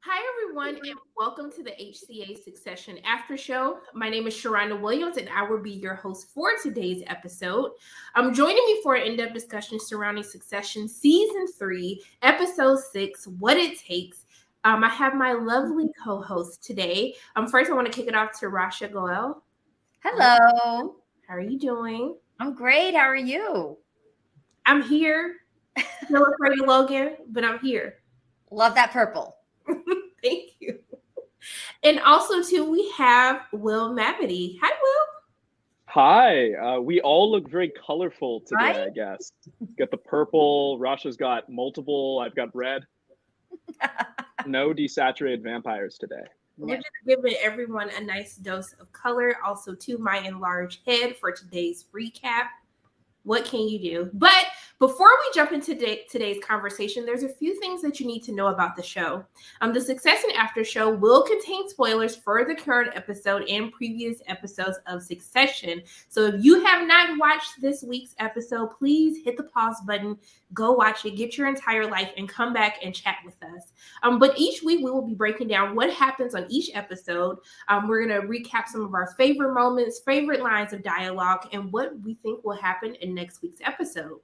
Hi, everyone, and welcome to the HCA Succession After Show. My name is Sharronda Williams, and I will be your host for today's episode. Joining me for an in-depth discussion surrounding Succession Season 3, Episode 6, What It Takes. I have my lovely co-host today. First, I want to kick it off to Rasha Goel. Hello. How are you doing? I'm great. How are you? I'm here. Still afraid of Logan, but I'm here. Love that purple. Thank you. And also, too, we have Will Mavity. Hi, Will. Hi. We all look very colorful today, Right? I guess. Got the purple. Rasha's got multiple. I've got red. No desaturated vampires today. We're just giving everyone a nice dose of color. Also, to my enlarged head for today's recap. What can you do? But before we jump into today's conversation, there's a few things that you need to know about the show. The Succession After Show will contain spoilers for the current episode and previous episodes of Succession. So if you have not watched this week's episode, please hit the pause button, go watch it, get your entire life, and come back and chat with us. But each week we will be breaking down what happens on each episode. We're going to recap some of our favorite moments, favorite lines of dialogue, and what we think will happen in next week's episode.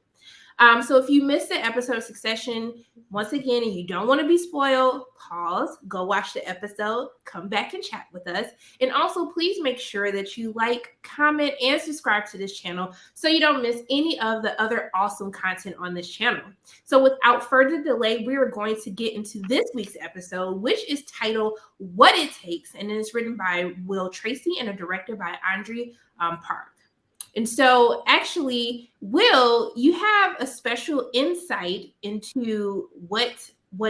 So if you missed the episode of Succession, once again, and you don't want to be spoiled, pause, go watch the episode, come back and chat with us. And also, please make sure that you like, comment, and subscribe to this channel so you don't miss any of the other awesome content on this channel. So without further delay, we are going to get into this week's episode, which is titled What It Takes, and it is written by Will Tracy and directed by Andre Park. And so, actually, Will, you have a special insight into what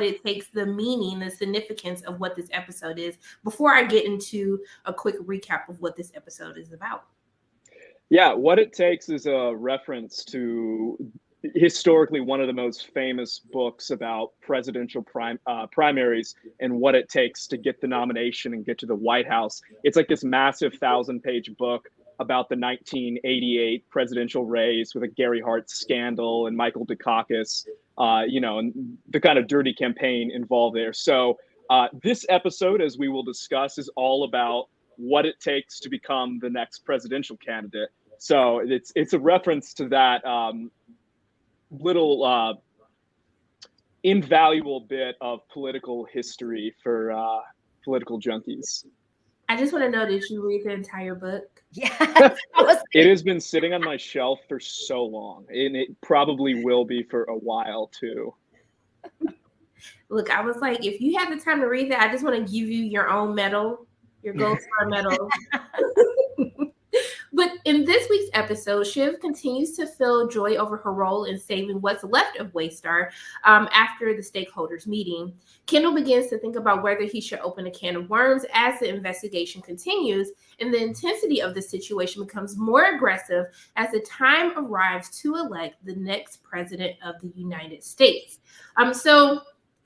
it takes, the meaning, the significance of what this episode is, before I get into a quick recap of what this episode is about. Yeah, What It Takes is a reference to historically one of the most famous books about presidential primaries and what it takes to get the nomination and get to the White House. It's like this massive 1,000-page book about the 1988 presidential race with a Gary Hart scandal and Michael Dukakis, and the kind of dirty campaign involved there. So this episode, as we will discuss, is all about what it takes to become the next presidential candidate. So it's a reference to that little invaluable bit of political history for political junkies. I just want to know, did you read the entire book? Yeah. It has been sitting on my shelf for so long, and it probably will be for a while too. Look, I was like, if you have the time to read that, I just want to give you your own medal, your gold star medal. But in this week's episode, Shiv continues to feel joy over her role in saving what's left of Waystar after the stakeholders meeting. Kendall begins to think about whether he should open a can of worms as the investigation continues, and the intensity of the situation becomes more aggressive as the time arrives to elect the next president of the United States. So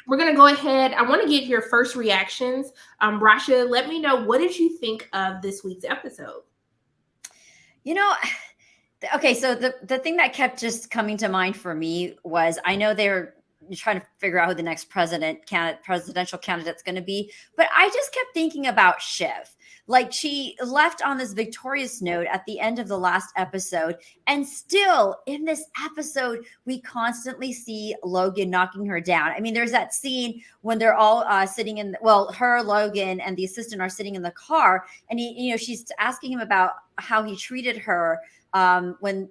we're going to go ahead. I want to get your first reactions. Rasha, let me know, what did you think of this week's episode? Okay, so the thing that kept just coming to mind for me was, I know they're trying to figure out who the next presidential candidate's going to be, but I just kept thinking about Shiv. Like, she left on this victorious note at the end of the last episode, and still in this episode, we constantly see Logan knocking her down. I mean, there's that scene when they're all sitting her, Logan, and the assistant are sitting in the car, and she's asking him about how he treated her when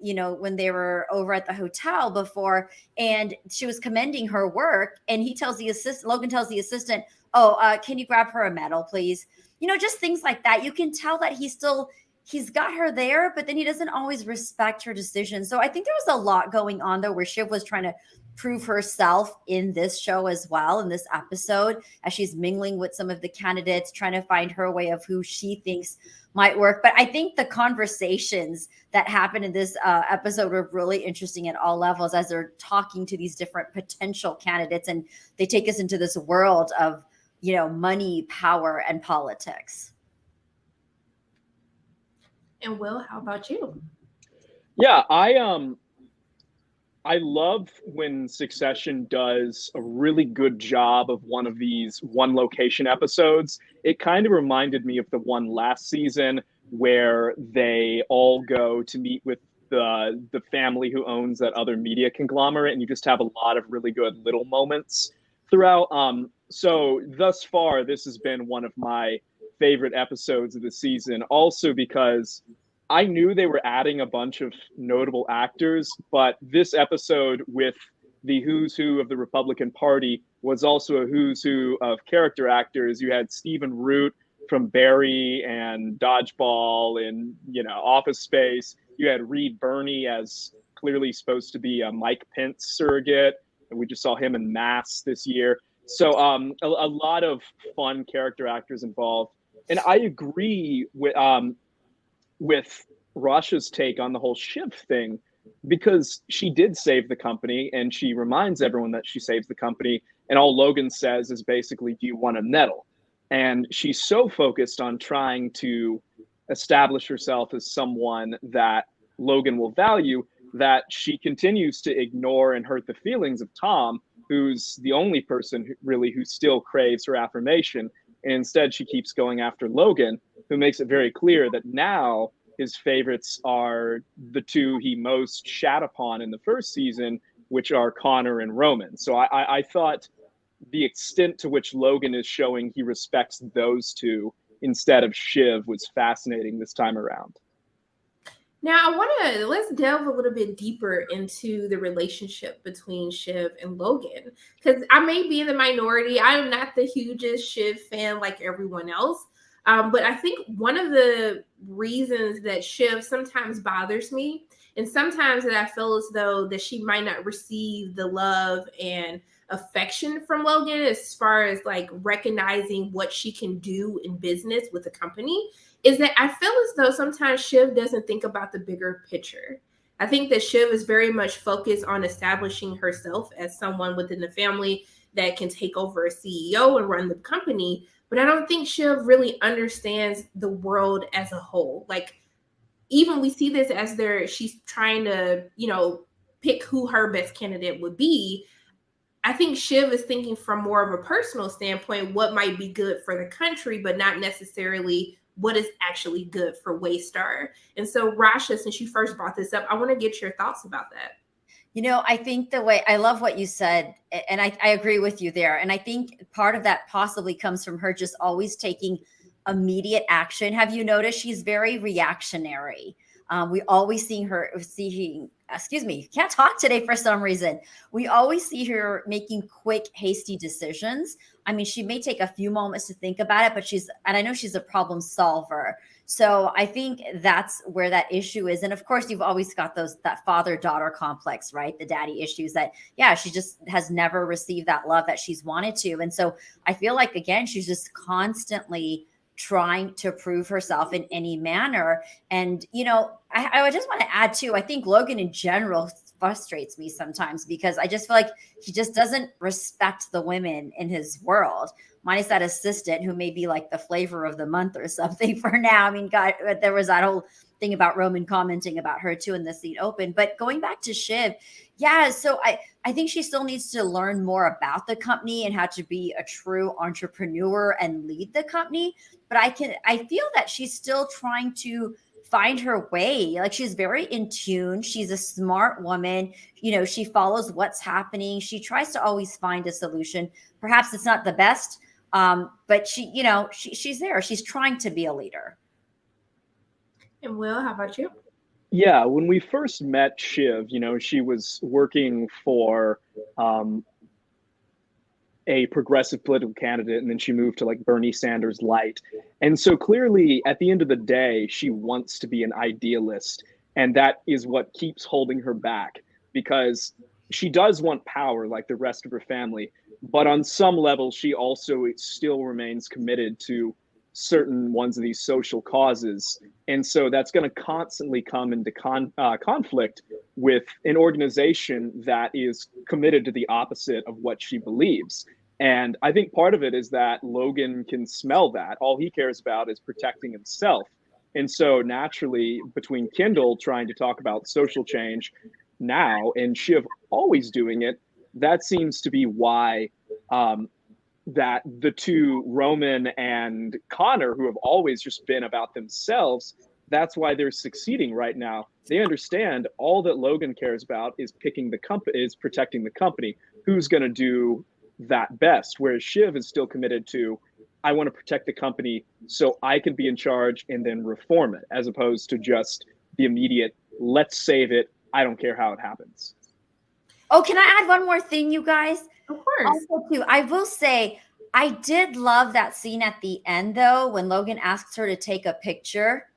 they were over at the hotel before, and she was commending her work, and Logan tells the assistant, can you grab her a medal, please? Just things like that. You can tell that he's got her there, but then he doesn't always respect her decision. So I think there was a lot going on there where Shiv was trying to prove herself in this show as well, in this episode, as she's mingling with some of the candidates, trying to find her way of who she thinks might work. But I think the conversations that happen in this episode were really interesting at all levels, as they're talking to these different potential candidates, and they take us into this world of money, power, and politics. And Will, how about you? Yeah, I love when Succession does a really good job of one of these one location episodes. It kind of reminded me of the one last season where they all go to meet with the family who owns that other media conglomerate, and you just have a lot of really good little moments throughout. So thus far, this has been one of my favorite episodes of the season. Also because I knew they were adding a bunch of notable actors, but this episode with the who's who of the Republican Party was also a who's who of character actors. You had Stephen Root from Barry and Dodgeball and Office Space. You had Reed Birney as clearly supposed to be a Mike Pence surrogate, and we just saw him in Mass this year. So a lot of fun character actors involved, and I agree with Rasha's take on the whole Shiv thing, because she did save the company and she reminds everyone that she saves the company. And all Logan says is basically, do you want to meddle? And she's so focused on trying to establish herself as someone that Logan will value that she continues to ignore and hurt the feelings of Tom, who's the only person who still craves her affirmation. And instead, she keeps going after Logan, who makes it very clear that now his favorites are the two he most shat upon in the first season, which are Connor and Roman. So I thought the extent to which Logan is showing he respects those two instead of Shiv was fascinating this time around. Now, let's delve a little bit deeper into the relationship between Shiv and Logan, because I may be in the minority. I am not the hugest Shiv fan like everyone else. But I think one of the reasons that Shiv sometimes bothers me, and sometimes that I feel as though that she might not receive the love and affection from Logan, as far as like recognizing what she can do in business with the company, is that I feel as though sometimes Shiv doesn't think about the bigger picture. I think that Shiv is very much focused on establishing herself as someone within the family that can take over a CEO and run the company. But I don't think Shiv really understands the world as a whole. Like, even we see this as she's trying to, pick who her best candidate would be. I think Shiv is thinking from more of a personal standpoint, what might be good for the country, but not necessarily what is actually good for Waystar. And so, Rasha, since you first brought this up, I want to get your thoughts about that. I think I love what you said, and I agree with you there. And I think part of that possibly comes from her just always taking immediate action. Have you noticed she's very reactionary? We always can't talk today for some reason. We always see her making quick, hasty decisions. I mean, she may take a few moments to think about it, but I know she's a problem solver. So I think that's where that issue is. And of course, you've always got that father-daughter complex, right? The daddy issues that, she just has never received that love that she's wanted to. And so I feel like, again, she's just constantly trying to prove herself in any manner. And, I just want to add too, I think Logan in general frustrates me sometimes because I just feel like he just doesn't respect the women in his world, minus that assistant who may be like the flavor of the month or something for now. I mean, God, there was that whole thing about Roman commenting about her too in the scene open. But going back to Shiv, so I think she still needs to learn more about the company and how to be a true entrepreneur and lead the company. But I feel that she's still trying to find her way. Like, she's very in tune. She's a smart woman. She follows what's happening. She tries to always find a solution. Perhaps it's not the best, but she's there. She's trying to be a leader. And Will, how about you? Yeah, when we first met Shiv, she was working for a progressive political candidate, and then she moved to like Bernie Sanders light. And so clearly at the end of the day, she wants to be an idealist. And that is what keeps holding her back, because she does want power like the rest of her family. But on some level, she also still remains committed to certain ones of these social causes. And so that's going to constantly come into conflict with an organization that is committed to the opposite of what she believes. And I think part of it is that Logan can smell that. All he cares about is protecting himself. And so naturally, between Kendall trying to talk about social change now, and Shiv always doing it, that seems to be why that the two, Roman and Connor, who have always just been about themselves, that's why they're succeeding right now. They understand all that Logan cares about is protecting the company. Who's going to do that best? Whereas Shiv is still committed to, I want to protect the company so I can be in charge and then reform it, as opposed to just the immediate, let's save it. I don't care how it happens. Oh, can I add one more thing, you guys? Of course. Also, too, I will say I did love that scene at the end, though, when Logan asks her to take a picture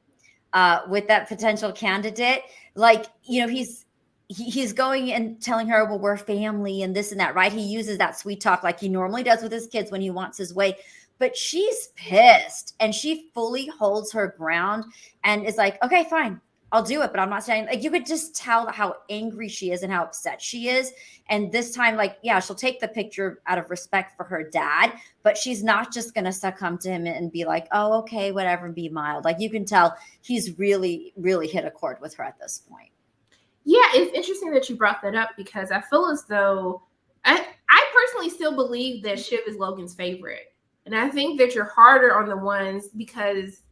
with that potential candidate. Like, you know, he's going and telling her, well, we're family and this and that, right? He uses that sweet talk like he normally does with his kids when he wants his way. But she's pissed, and she fully holds her ground and is like, okay, fine, I'll do it, but I'm not saying, like, you could just tell how angry she is and how upset she is. And this time, like, yeah, she'll take the picture out of respect for her dad, but she's not just going to succumb to him and be like, oh, okay, whatever, and be mild. Like, you can tell he's really, really hit a chord with her at this point. Yeah, it's interesting that you brought that up, because I feel as though I personally still believe that Shiv is Logan's favorite. And I think that you're harder on the ones because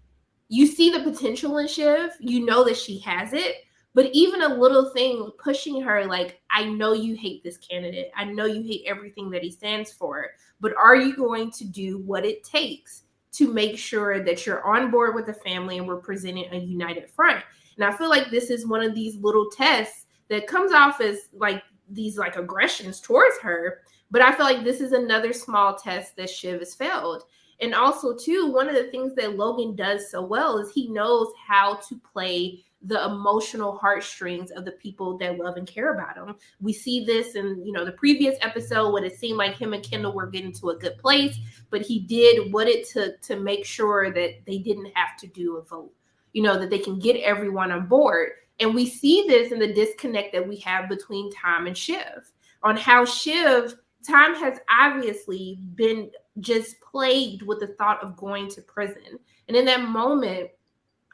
you see the potential in Shiv, you know that she has it, but even a little thing pushing her, like, I know you hate this candidate. I know you hate everything that he stands for, but are you going to do what it takes to make sure that you're on board with the family and we're presenting a united front? And I feel like this is one of these little tests that comes off as like these like aggressions towards her. But I feel like this is another small test that Shiv has failed. And also, too, one of the things that Logan does so well is he knows how to play the emotional heartstrings of the people that love and care about him. We see this in, you know, the previous episode when it seemed like him and Kendall were getting to a good place, but he did what it took to make sure that they didn't have to do a vote, you know, that they can get everyone on board. And we see this in the disconnect that we have between Tom and Shiv, on how Tom has obviously been just plagued with the thought of going to prison. And in that moment,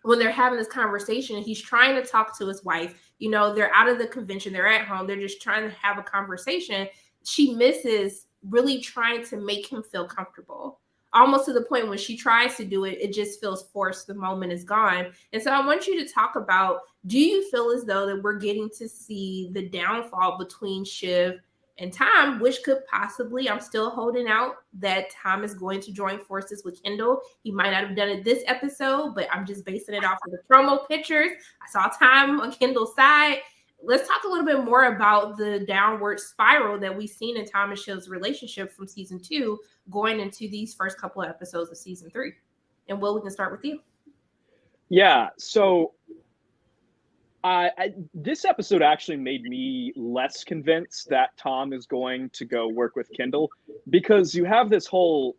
when they're having this conversation, he's trying to talk to his wife. You know, they're out of the convention, they're at home, they're just trying to have a conversation. She misses really trying to make him feel comfortable, almost to the point when she tries to do it, it just feels forced. The moment is gone. And so I want you to talk about, do you feel as though that we're getting to see the downfall between Shiv and Tom, which could possibly, I'm still holding out that Tom is going to join forces with Kendall. He might not have done it this episode, but I'm just basing it off of the promo pictures. I saw Tom on Kendall's side. Let's talk a little bit more about the downward spiral that we've seen in Tom and Shiv's relationship from season 2 going into these first couple of episodes of season 3. And Will, we can start with you. Yeah, so this episode actually made me less convinced that Tom is going to go work with Kendall, because you have this whole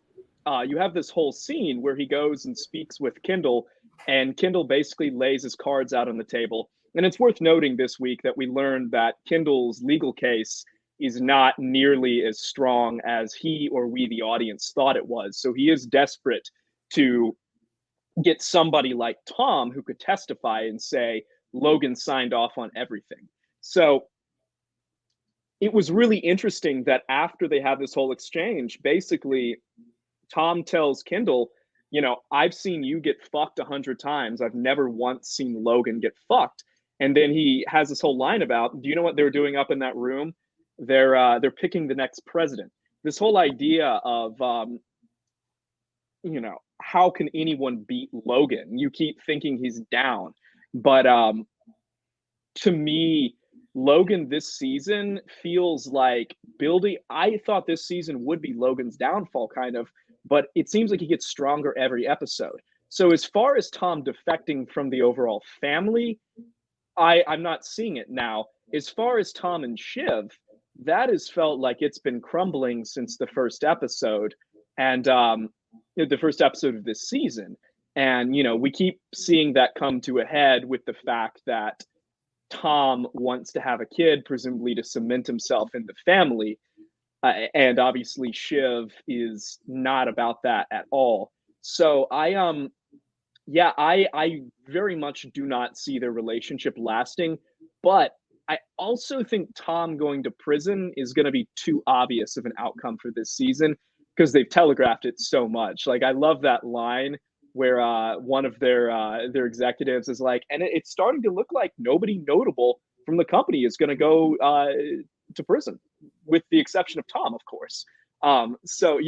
scene where he goes and speaks with Kendall, and Kendall basically lays his cards out on the table. And it's worth noting this week that we learned that Kendall's legal case is not nearly as strong as he or we, the audience, thought it was. So he is desperate to get somebody like Tom who could testify and say, Logan signed off on everything. So it was really interesting that after they have this whole exchange, basically Tom tells Kendall, you know, I've seen you get fucked 100 times. I've never once seen Logan get fucked. And then he has this whole line about, do you know what they're doing up in that room? They're picking the next president. This whole idea of, you know, how can anyone beat Logan? You keep thinking he's down. But to me, Logan this season feels like building. I thought this season would be Logan's downfall, kind of, but it seems like he gets stronger every episode. So as far as Tom defecting from the overall family, I'm not seeing it now. As far as Tom and Shiv, that has felt like it's been crumbling since the first episode, and the first episode of this season. And, you know, we keep seeing that come to a head with the fact that Tom wants to have a kid, presumably to cement himself in the family. And obviously Shiv is not about that at all. So I very much do not see their relationship lasting. But I also think Tom going to prison is going to be too obvious of an outcome for this season because they've telegraphed it so much. Like, I love that line where one of their executives is like, and it's starting to look like nobody notable from the company is going to go to prison, with the exception of Tom, of course. So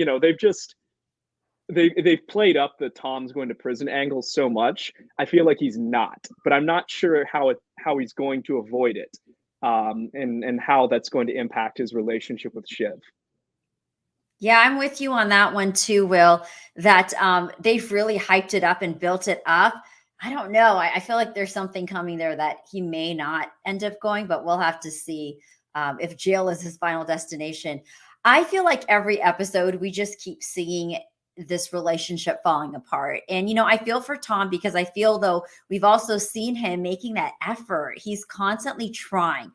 they've played up the Tom's going to prison angle so much. I feel like he's not, but I'm not sure how he's going to avoid it, and how that's going to impact his relationship with Shiv. Yeah, I'm with you on that one too, Will, that they've really hyped it up and built it up. I don't know. I feel like there's something coming there that he may not end up going, but we'll have to see if jail is his final destination. I feel like every episode we just keep seeing this relationship falling apart. And, I feel for Tom because I feel though we've also seen him making that effort. He's constantly trying.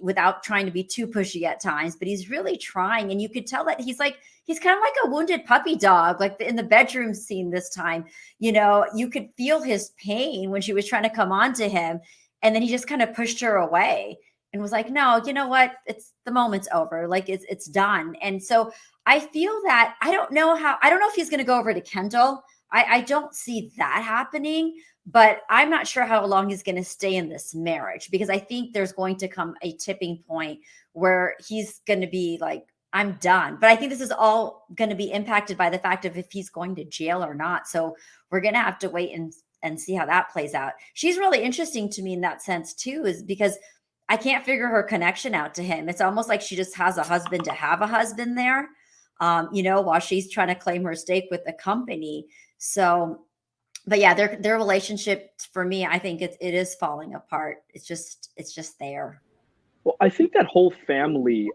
Without trying to be too pushy at times, but he's really trying. And you could tell that he's kind of like a wounded puppy dog, like in the bedroom scene this time. You could feel his pain when she was trying to come on to him. And then he just kind of pushed her away and was like, no, you know what? The moment's over. Like it's done. And so I feel that I don't know if he's going to go over to Kendall. I don't see that happening. But I'm not sure how long he's going to stay in this marriage, because I think there's going to come a tipping point where he's going to be like, I'm done. But I think this is all going to be impacted by the fact of if he's going to jail or not. So we're going to have to wait and see how that plays out. She's really interesting to me in that sense too, is because I can't figure her connection out to him. It's almost like she just has a husband to have a husband there, while she's trying to claim her stake with the company. So, but yeah, their relationship for me, I think it is falling apart. It's just there. Well, I think that whole family,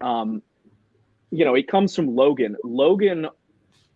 it comes from Logan. Logan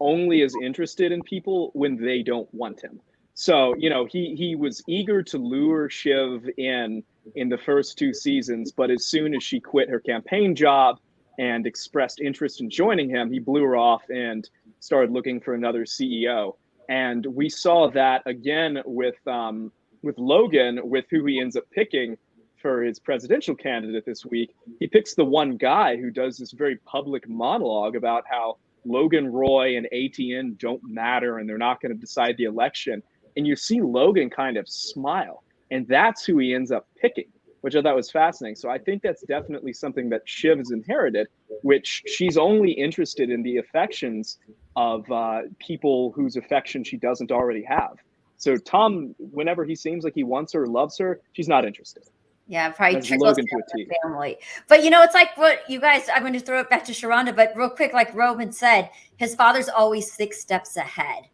only is interested in people when they don't want him. So, he was eager to lure Shiv in the first 2 seasons, but as soon as she quit her campaign job and expressed interest in joining him, he blew her off and started looking for another CEO. And we saw that again with Logan, with who he ends up picking for his presidential candidate this week. He picks the one guy who does this very public monologue about how Logan Roy and ATN don't matter and they're not going to decide the election. And you see Logan kind of smile, and that's who he ends up picking, which I thought was fascinating. So I think that's definitely something that Shiv has inherited, which she's only interested in the affections of people whose affection she doesn't already have. So Tom, whenever he seems like he wants her, loves her, she's not interested. Yeah, probably trickles down to a T. family. But it's like what you guys, I'm going to throw it back to Sharronda, but real quick, like Roman said, his father's always 6 steps ahead.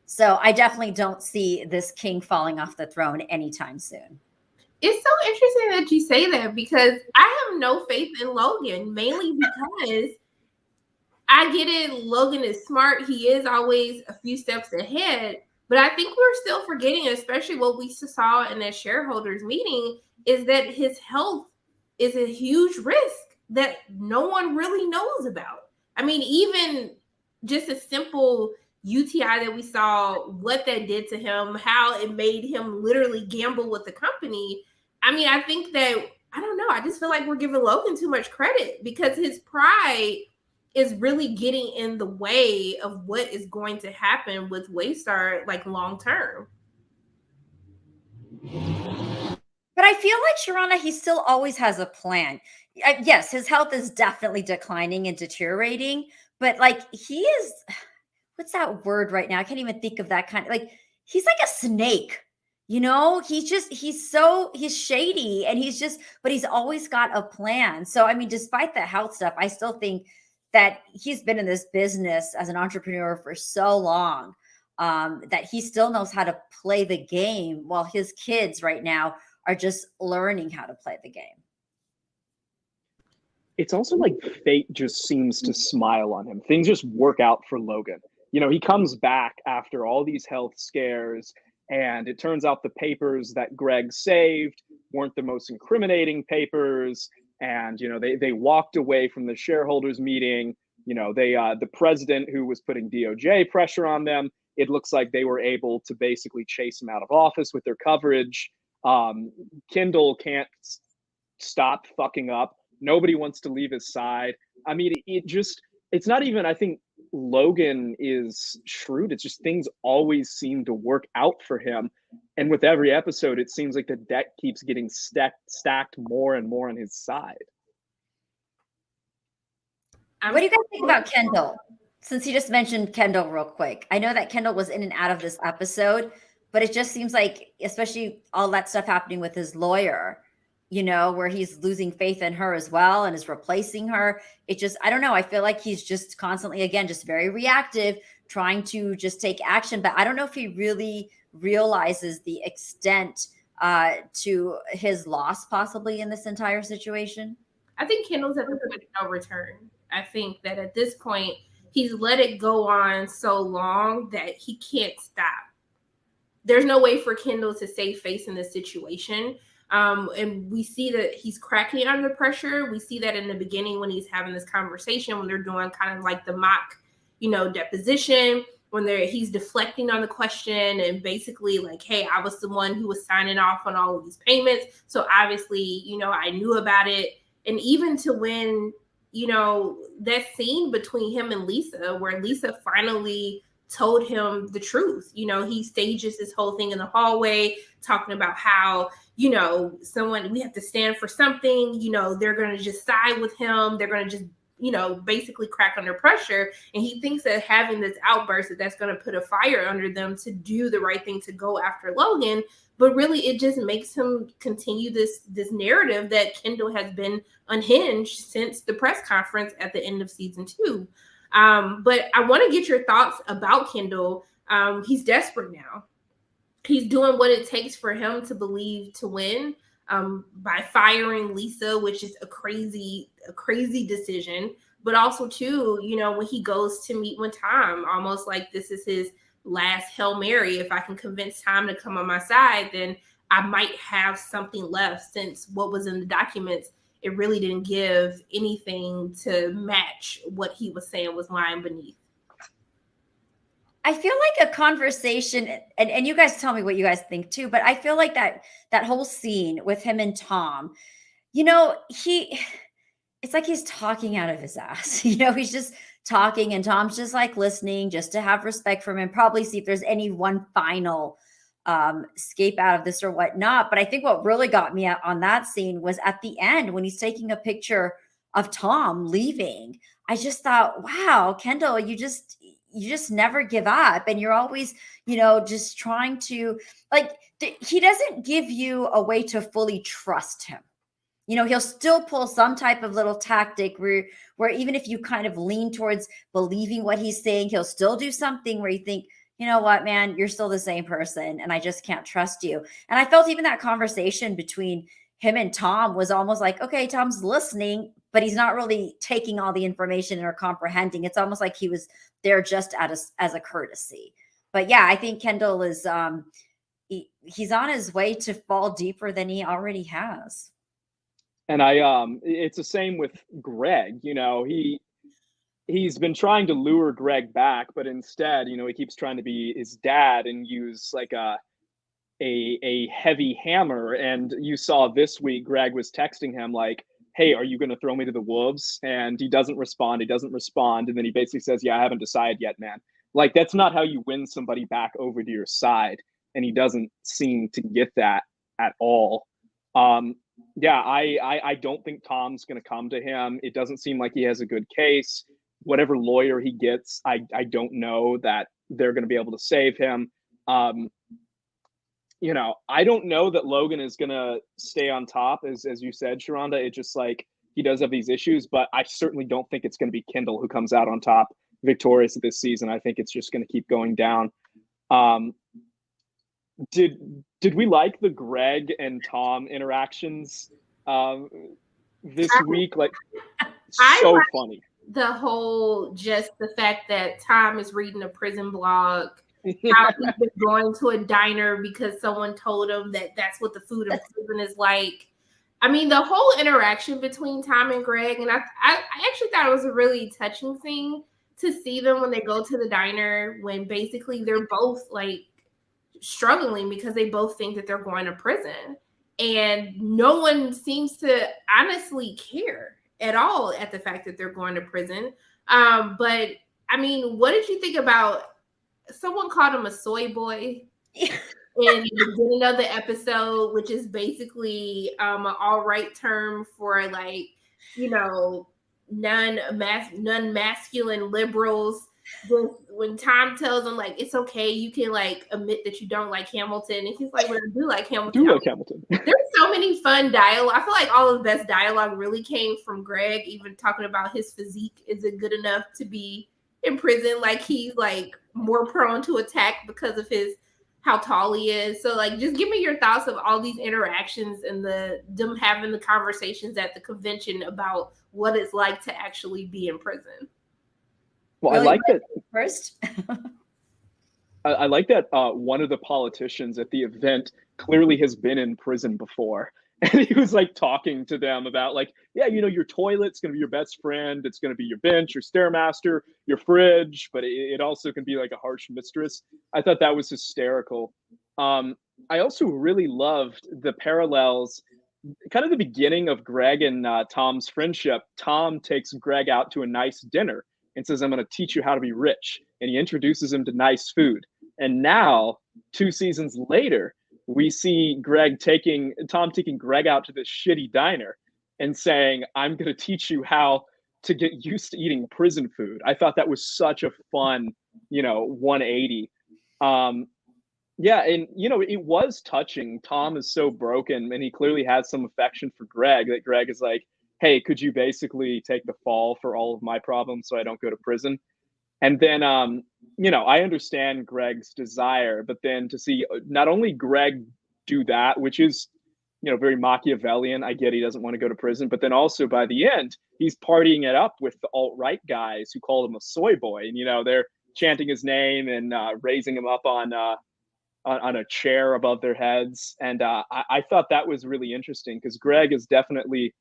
So I definitely don't see this king falling off the throne anytime soon. It's so interesting that you say that, because I have no faith in Logan, mainly because I get it. Logan is smart. He is always a few steps ahead. But I think we're still forgetting, especially what we saw in that shareholders meeting, is that his health is a huge risk that no one really knows about. I mean, even just a simple UTI that we saw, what that did to him, how it made him literally gamble with the company. I mean, I think that, I don't know, I just feel like we're giving Logan too much credit, because his pride is really getting in the way of what is going to happen with Waystar, like long term. But I feel like, Sharronda, he still always has a plan. Yes, his health is definitely declining and deteriorating, but like he is, what's that word right now? I can't even think of that kind of, like, he's like a snake. He's shady, and but he's always got a plan. So, I mean, despite the health stuff, I still think that he's been in this business as an entrepreneur for so long, that he still knows how to play the game, while his kids right now are just learning how to play the game. It's also like fate just seems to smile on him. Things just work out for Logan. He comes back after all these health scares, and it turns out the papers that Greg saved weren't the most incriminating papers. And, they walked away from the shareholders meeting. The president who was putting DOJ pressure on them, it looks like they were able to basically chase him out of office with their coverage. Kendall can't stop fucking up. Nobody wants to leave his side. I mean, it's not even, I think Logan is shrewd. It's just things always seem to work out for him. And with every episode, it seems like the deck keeps getting stacked more and more on his side. What do you guys think about Kendall? Since you just mentioned Kendall real quick. I know that Kendall was in and out of this episode, but it just seems like, especially all that stuff happening with his lawyer, where he's losing faith in her as well and is replacing her. It just, I don't know. I feel like he's just constantly, again, just very reactive, trying to just take action. But I don't know if he really realizes the extent to his loss possibly in this entire situation. I think Kendall's at the point of no return. I think that at this point, he's let it go on so long that he can't stop. There's no way for Kendall to save face in this situation. And we see that he's cracking under pressure. We see that in the beginning when he's having this conversation, when they're doing kind of like the mock, deposition, when he's deflecting on the question and basically like, hey, I was the one who was signing off on all of these payments. So obviously, I knew about it. And even to when, that scene between him and Lisa, where Lisa finally told him the truth. He stages this whole thing in the hallway, talking about how, we have to stand for something, they're going to just side with him. They're going to just, basically crack under pressure. And he thinks that having this outburst, that's going to put a fire under them to do the right thing, to go after Logan. But really, it just makes him continue this narrative that Kendall has been unhinged since the press conference at the end of season 2. But I want to get your thoughts about Kendall. He's desperate now. He's doing what it takes for him to believe to win by firing Lisa, which is a crazy decision. But also, too, when he goes to meet with Tom, almost like this is his last Hail Mary. If I can convince Tom to come on my side, then I might have something left, since what was in the documents, it really didn't give anything to match what he was saying was lying beneath. I feel like a conversation, and you guys tell me what you guys think too, but I feel like that whole scene with him and Tom, it's like he's talking out of his ass. He's just talking and Tom's just like listening, just to have respect for him and probably see if there's any one final escape out of this or whatnot. But I think what really got me on that scene was at the end when he's taking a picture of Tom leaving. I just thought, wow, Kendall, you just never give up. And you're always, just trying to, like, he doesn't give you a way to fully trust him. He'll still pull some type of little tactic where even if you kind of lean towards believing what he's saying, he'll still do something where you think, you know what, man, you're still the same person and I just can't trust you. And I felt even that conversation between him and Tom was almost like, okay, Tom's listening, but he's not really taking all the information or comprehending. It's almost like he was there just as a courtesy. But yeah, I think Kendall is he's on his way to fall deeper than he already has. And it's the same with Greg. He's been trying to lure Greg back, but instead, he keeps trying to be his dad and use like a heavy hammer. And you saw this week, Greg was texting him like, hey, are you going to throw me to the wolves? And he doesn't respond. And then he basically says, yeah, I haven't decided yet, man. Like, that's not how you win somebody back over to your side. And he doesn't seem to get that at all. Yeah, I don't think Tom's going to come to him. It doesn't seem like he has a good case. Whatever lawyer he gets, I don't know that they're going to be able to save him. I don't know that Logan is going to stay on top, as you said, Sharronda. It's just like he does have these issues, but I certainly don't think it's going to be Kendall who comes out on top victorious this season. I think it's just going to keep going down. Did we like the Greg and Tom interactions this week? Like, so funny. The whole, just the fact that Tom is reading a prison blog, how he's been going to a diner because someone told him that that's what the food in prison is like. I mean, the whole interaction between Tom and Greg, and I actually thought it was a really touching thing to see them when they go to the diner, when basically they're both like struggling because they both think that they're going to prison. and no one seems to honestly care at all at the fact that they're going to prison. But I mean, what did you think about? Someone called him a soy boy in the beginning of the episode, which is basically an all right term for like, you know, non-masculine liberals. When Tom tells him like it's okay, you can like admit that you don't like Hamilton, and he's like, "But I do like Hamilton." There's so many fun dialogue. I feel like all of the best dialogue really came from Greg, even talking about his physique isn't good enough to be in prison. Like he's like more prone to attack because of his how tall he is. So like just give me your thoughts of all these interactions and them having the conversations at the convention about what it's like to actually be in prison. Well, Really I like that first. I like that one of the politicians at the event clearly has been in prison before. And he was like talking to them about like, yeah, you know, your toilet's going to be your best friend. It's going to be your bench, your Stairmaster, your fridge, but it also can be like a harsh mistress. I thought that was hysterical. I also really loved the parallels, kind of the beginning of Greg and Tom's friendship. Tom takes Greg out to a nice dinner and says, I'm going to teach you how to be rich. And he introduces him to nice food. And now, 2 seasons later, we see Tom taking Greg out to this shitty diner and saying, I'm going to teach you how to get used to eating prison food. I thought that was such a fun, 180. Yeah, and it was touching. Tom is so broken, and he clearly has some affection for Greg, that Greg is like, hey, could you basically take the fall for all of my problems so I don't go to prison? And then, I understand Greg's desire, but then to see not only Greg do that, which is, very Machiavellian. I get he doesn't want to go to prison, but then also by the end, he's partying it up with the alt-right guys who called him a soy boy. And, they're chanting his name and raising him up on a chair above their heads. And I thought that was really interesting because Greg has definitely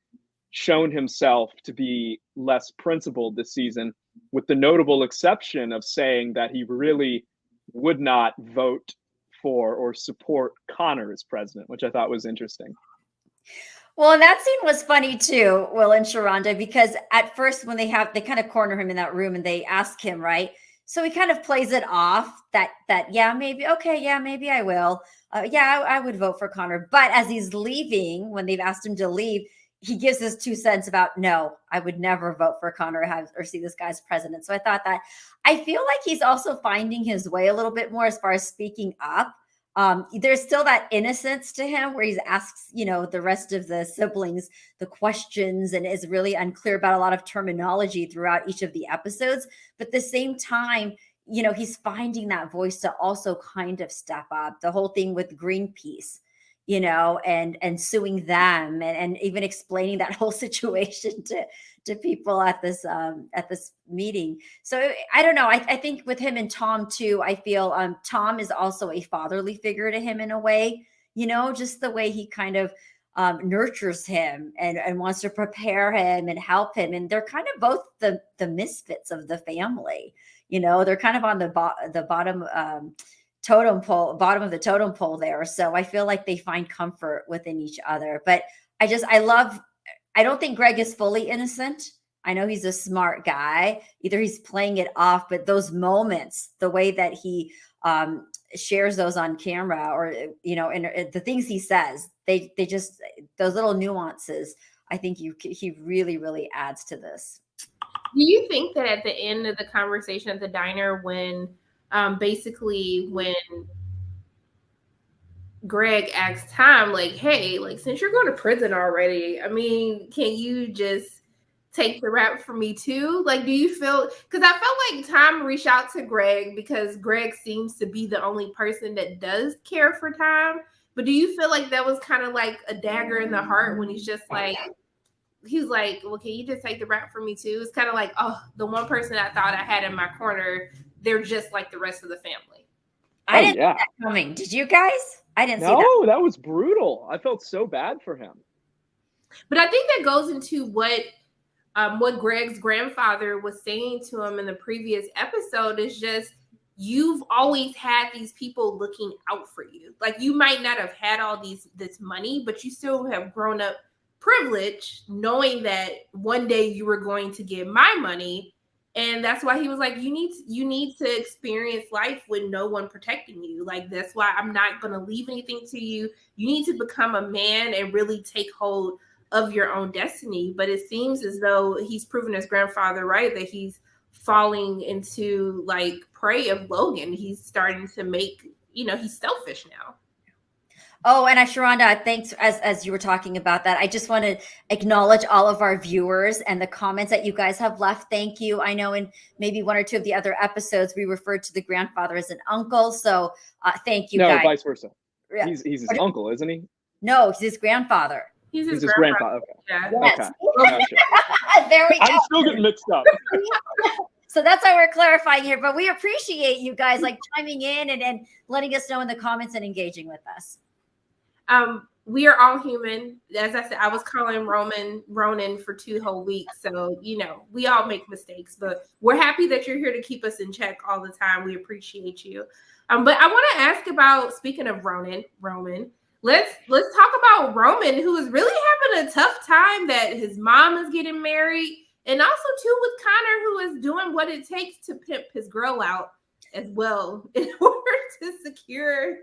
shown himself to be less principled this season, with the notable exception of saying that he really would not vote for or support Connor as president, which I thought was interesting. Well, and that scene was funny too, Will and Sharronda, because at first when they kind of corner him in that room and they ask him, right? So he kind of plays it off that yeah, maybe, okay, yeah, maybe I will. Yeah, I would vote for Connor. But as he's leaving, when they've asked him to leave, he gives his 2 cents about, no, I would never vote for Connor or see this guy as president. So I thought that I feel like he's also finding his way a little bit more as far as speaking up. There's still that innocence to him where he asks, the rest of the siblings the questions and is really unclear about a lot of terminology throughout each of the episodes. But at the same time, he's finding that voice to also kind of step up. The whole thing with Greenpeace, and suing them and even explaining that whole situation to people at this meeting. So I don't know. I think with him and Tom too, I feel Tom is also a fatherly figure to him in a way, just the way he kind of nurtures him and wants to prepare him and help him. And they're kind of both the misfits of the family. They're kind of on the bottom bottom of the totem pole there. So I feel like they find comfort within each other. But I don't think Greg is fully innocent. I know he's a smart guy. Either he's playing it off, but those moments, the way that he shares those on camera or, and the things he says, they just, those little nuances, I think he really, really adds to this. Do you think that at the end of the conversation at the diner, when basically when Greg asks Tom, like, hey, like, since you're going to prison already, I mean, can you just take the rap for me too? Like, do you feel, because I felt like Tom reached out to Greg because Greg seems to be the only person that does care for Tom. But do you feel like that was kind of like a dagger in the heart when he's just like, he's like, well, can you just take the rap for me too? It's kind of like, oh, the one person I thought I had in my corner, they're just like the rest of the family. I didn't see that coming. Did you guys? I didn't see that. No, that was brutal. I felt so bad for him. But I think that goes into what Greg's grandfather was saying to him in the previous episode is just, you've always had these people looking out for you. Like, you might not have had all this money, but you still have grown up privileged, knowing that one day you were going to get my money. And that's why he was like, you need to experience life with no one protecting you. Like, that's why I'm not going to leave anything to you. You need to become a man and really take hold of your own destiny. But it seems as though he's proven his grandfather right, that he's falling into like prey of Logan. He's starting to make, he's selfish now. Oh, and Sharronda, thanks. As you were talking about that, I just want to acknowledge all of our viewers and the comments that you guys have left. Thank you. I know in maybe one or two of the other episodes, we referred to the grandfather as an uncle. So thank you, no, guys. No, vice versa. Yeah. He's his uncle, isn't he? No, he's his grandfather. He's his grandfather. Okay. Yeah. Yes. Okay. There we go. I'm still getting mixed up. So that's why we're clarifying here. But we appreciate you guys like chiming in and letting us know in the comments and engaging with us. We are all human. As I said, I was calling Ronan for 2 whole weeks. So, we all make mistakes, but we're happy that you're here to keep us in check all the time. We appreciate you. But I want to ask about, speaking of Roman, let's talk about Roman, who is really having a tough time that his mom is getting married. And also too with Connor, who is doing what it takes to pimp his girl out as well in order to secure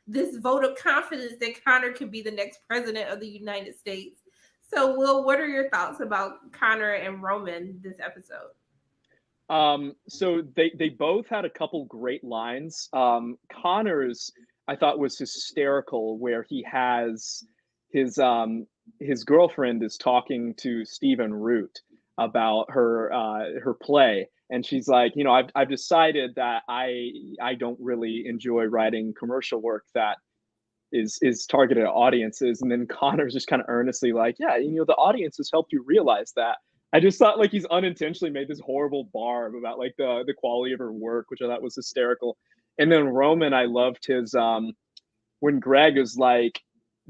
this vote of confidence that Connor can be the next president of the United States. So, Will, what are your thoughts about Connor and Roman this episode? So they both had a couple great lines. Connor's, I thought, was hysterical, where he has his girlfriend is talking to Stephen Root about her play. And she's like, I've decided that I don't really enjoy writing commercial work that is targeted at audiences. And then Connor's just kind of earnestly like, yeah, the audience has helped you realize that. I just thought like he's unintentionally made this horrible barb about like the quality of her work, which I thought was hysterical. And then Roman, I loved his when Greg is like,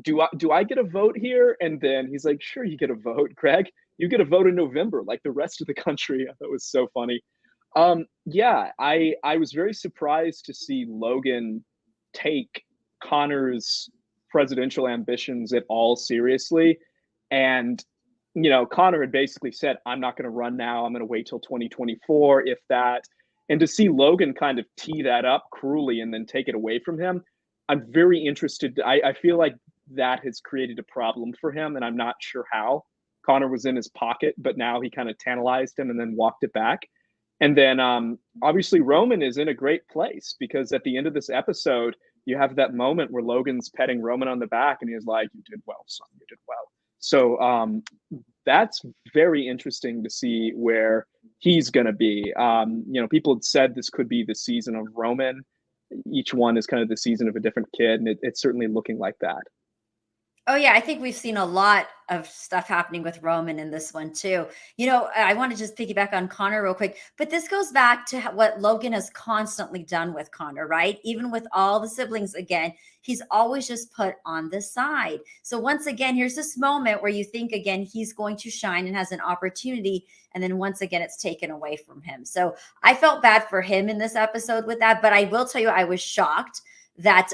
do I get a vote here? And then he's like, sure, you get a vote, Greg. You get a vote in November, like the rest of the country. I thought it was so funny. Yeah, I was very surprised to see Logan take Connor's presidential ambitions at all seriously. And, Connor had basically said, I'm not going to run now. I'm going to wait till 2024, if that. And to see Logan kind of tee that up cruelly and then take it away from him, I'm very interested. I feel like that has created a problem for him, and I'm not sure how. Connor was in his pocket, but now he kind of tantalized him and then walked it back. And then obviously Roman is in a great place, because at the end of this episode, you have that moment where Logan's petting Roman on the back and he's like, you did well, son, you did well. So that's very interesting to see where he's going to be. People had said this could be the season of Roman. Each one is kind of the season of a different kid, and it's certainly looking like that. Oh, yeah. I think we've seen a lot of stuff happening with Roman in this one, too. I want to just piggyback on Connor real quick, but this goes back to what Logan has constantly done with Connor, right? Even with all the siblings, again, he's always just put on the side. So once again, here's this moment where you think, again, he's going to shine and has an opportunity. And then once again, it's taken away from him. So I felt bad for him in this episode with that. But I will tell you, I was shocked that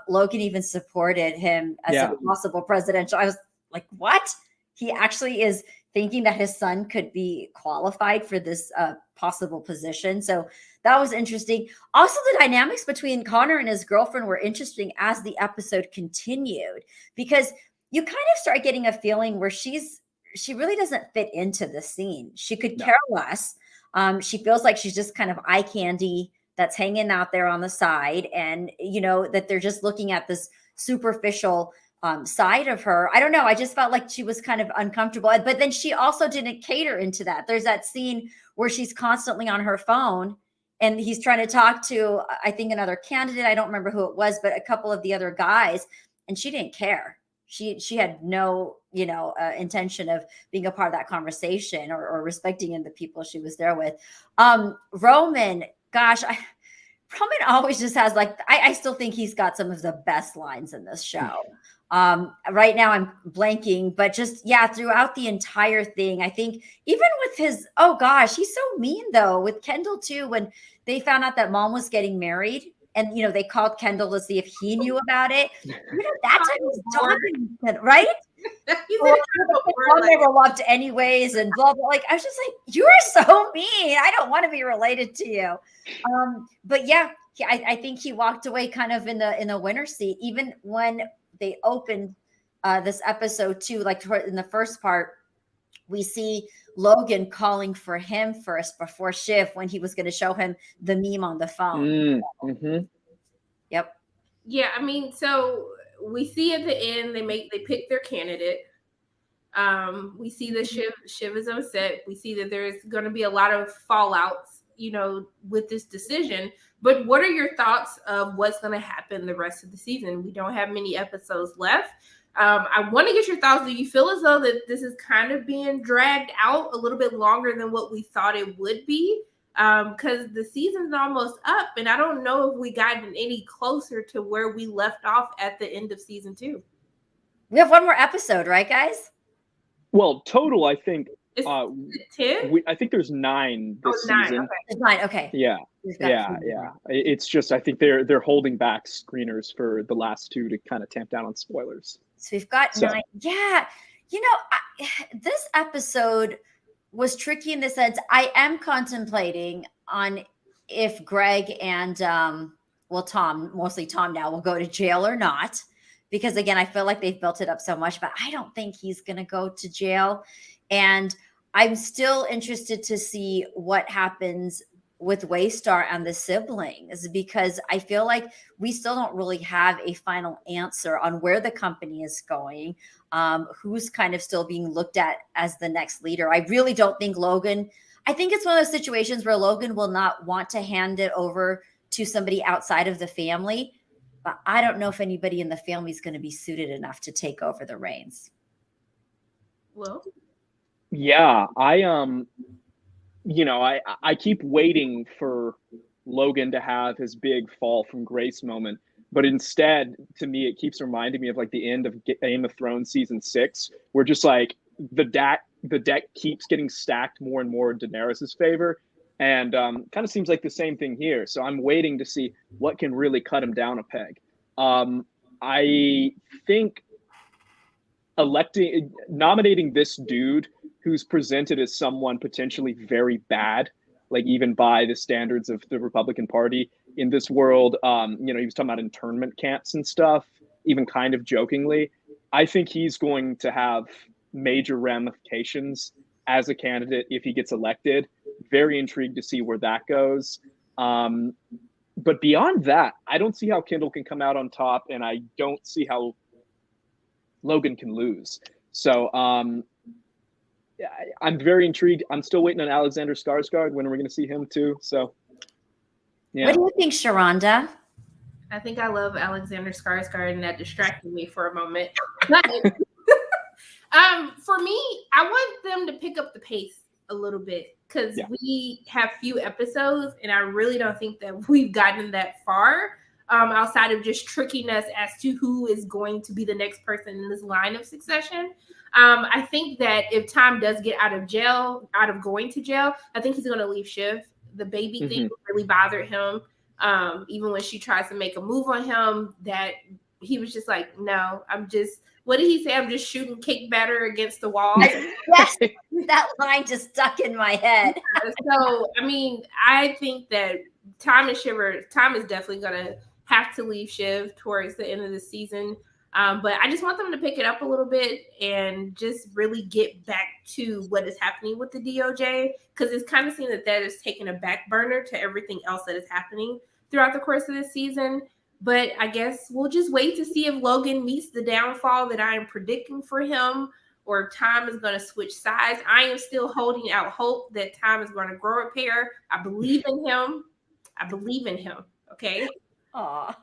Logan even supported him as a possible presidential. I was like, what? He actually is thinking that his son could be qualified for this possible position. So that was interesting. Also, the dynamics between Connor and his girlfriend were interesting as the episode continued, because you kind of start getting a feeling where she really doesn't fit into the scene. She could care less. She feels like she's just kind of eye candy that's hanging out there on the side, and that they're just looking at this superficial side of her. I don't know. I just felt like she was kind of uncomfortable, but then she also didn't cater into that. There's that scene where she's constantly on her phone and he's trying to talk to, I think, another candidate. I don't remember who it was, but a couple of the other guys, and she didn't care. She had no, intention of being a part of that conversation or respecting the people she was there with. Roman, gosh, Roman always just has I still think he's got some of the best lines in this show. Right now I'm blanking, but just, yeah, throughout the entire thing, I think even with his, oh gosh, he's so mean though, with Kendall too, when they found out that mom was getting married and, they called Kendall to see if he knew about it. That time he's talking, right? He's Well, I'll never loved anyways, and blah blah. Like, I was just like, you are so mean. I don't want to be related to you. But yeah, I think he walked away kind of in the winner seat, even when they opened this episode too. Like in the first part, we see Logan calling for him first before Shiv when he was going to show him the meme on the phone. Mm-hmm. Yep. Yeah, I mean, so we see at the end they pick their candidate. We see that Shiv is upset. We see that there's going to be a lot of fallouts, with this decision. But what are your thoughts of what's going to happen the rest of the season? We don't have many episodes left. I want to get your thoughts. Do you feel as though that this is kind of being dragged out a little bit longer than what we thought it would be? Because the season's almost up, and I don't know if we gotten any closer to where we left off at the end of season 2. We have one more episode, right, guys? Well, total, I think. Is it 10? I think there's 9 this season. 9. Okay. It's 9. Okay. Yeah. It's just, I think they're holding back screeners for the last 2 to kind of tamp down on spoilers. So we've got 9. Yeah. This episode was tricky in the sense I am contemplating on if Greg and Tom, mostly Tom now, will go to jail or not. Because again, I feel like they've built it up so much, but I don't think he's going to go to jail. And I'm still interested to see what happens with Waystar and the siblings, because I feel like we still don't really have a final answer on where the company is going, who's kind of still being looked at as the next leader. I really don't think Logan, I think it's one of those situations where Logan will not want to hand it over to somebody outside of the family, but I don't know if anybody in the family is going to be suited enough to take over the reins. Well, yeah, I keep waiting for Logan to have his big fall from grace moment, but instead, to me, it keeps reminding me of like the end of Game of Thrones season 6, where just like the deck keeps getting stacked more and more in Daenerys's favor, and kind of seems like the same thing here. So I'm waiting to see what can really cut him down a peg. I think nominating this dude who's presented as someone potentially very bad, like even by the standards of the Republican Party in this world. He was talking about internment camps and stuff, even kind of jokingly. I think he's going to have major ramifications as a candidate if he gets elected. Very intrigued to see where that goes. But beyond that, I don't see how Kendall can come out on top, and I don't see how Logan can lose. So I'm very intrigued. I'm still waiting on Alexander Skarsgård. When are we going to see him too? So, yeah. What do you think, Sharronda? I think I love Alexander Skarsgård, and that distracted me for a moment. But for me, I want them to pick up the pace a little bit, because we have few episodes, and I really don't think that we've gotten that far outside of just tricking us as to who is going to be the next person in this line of succession. I think that if Tom does get out of going to jail, I think he's going to leave Shiv. The baby thing really bothered him. Even when she tries to make a move on him, that he was just like, no, what did he say? I'm just shooting cake batter against the wall. Yes, that line just stuck in my head. So, I mean, I think that Tom is definitely going to have to leave Shiv towards the end of the season. But I just want them to pick it up a little bit and just really get back to what is happening with the DOJ, because it's kind of seen that is taking a back burner to everything else that is happening throughout the course of this season. But I guess we'll just wait to see if Logan meets the downfall that I am predicting for him, or Tom is going to switch sides. I am still holding out hope that Tom is going to grow a pair. I believe in him. Okay. Aww.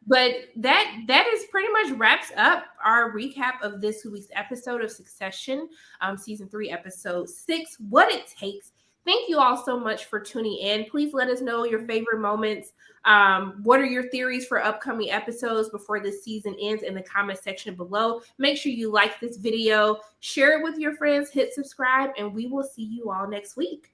But that is pretty much wraps up our recap of this week's episode of Succession, season 3, episode 6, What It Takes. Thank you all so much for tuning in. Please let us know your favorite moments. What are your theories for upcoming episodes before this season ends in the comment section below. Make sure you like this video, share it with your friends, hit subscribe, and we will see you all next week.